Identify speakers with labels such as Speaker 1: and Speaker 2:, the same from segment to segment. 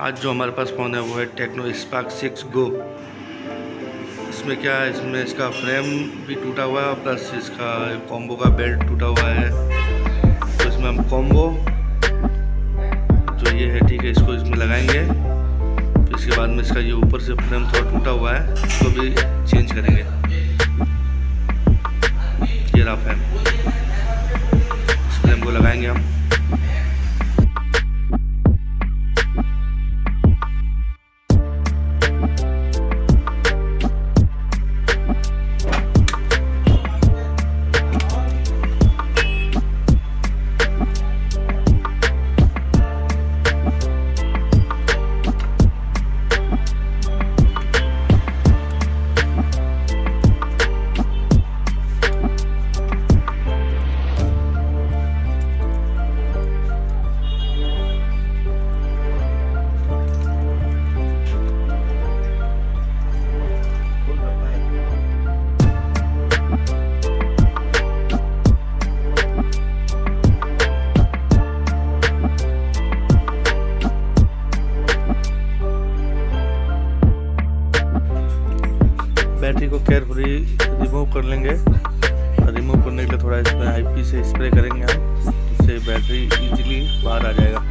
Speaker 1: आज जो हमारे पास फ़ोन है वो है टेक्नो स्पार्क 6 गो। इसमें क्या है, इसमें इसका फ्रेम भी टूटा हुआ है प्लस इसका कॉम्बो का बेल्ट टूटा हुआ है। तो इसमें हम कॉम्बो जो ये है, ठीक है, इसको इसमें लगाएंगे। तो इसके बाद में इसका ये ऊपर से फ्रेम थोड़ा टूटा हुआ है, इसको भी चेंज करेंगे। ये रहा फ्रेम, इस फ्रेम को लगाएंगे हम। बैटरी को केयरफुली रिमूव कर लेंगे। रिमूव करने के लिए थोड़ा इसमें आईपी से स्प्रे करेंगे हम, जिससे बैटरी इजीली बाहर आ जाएगा।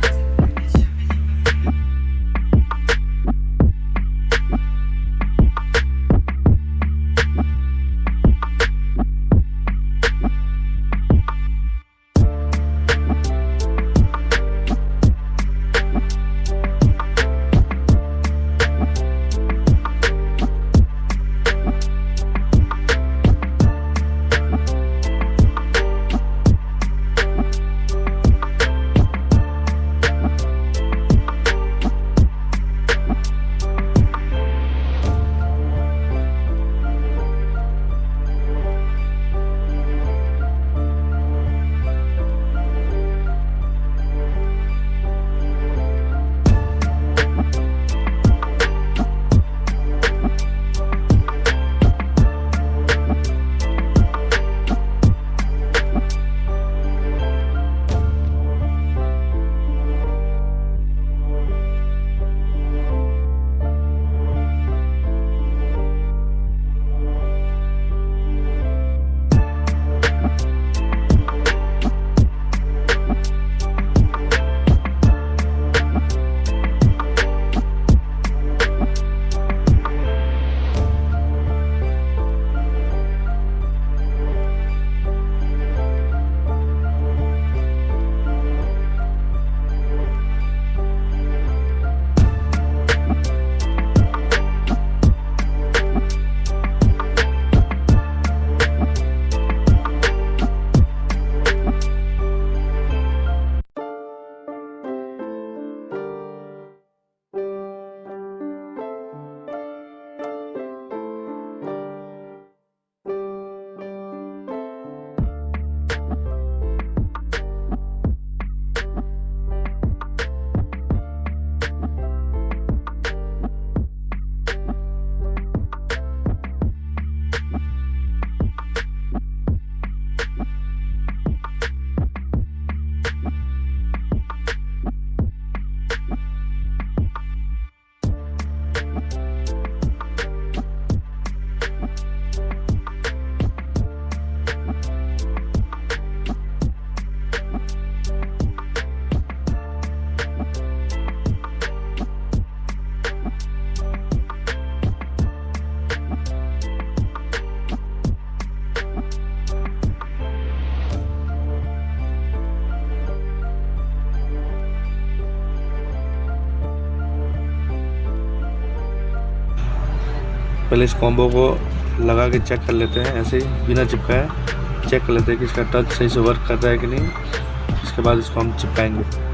Speaker 1: पहले इस कॉम्बो को लगा के चेक कर लेते हैं, ऐसे ही बिना चिपकाए चेक कर लेते हैं कि इसका टच सही से वर्क कर रहा है कि नहीं। इसके बाद इसको हम चिपकाएंगे।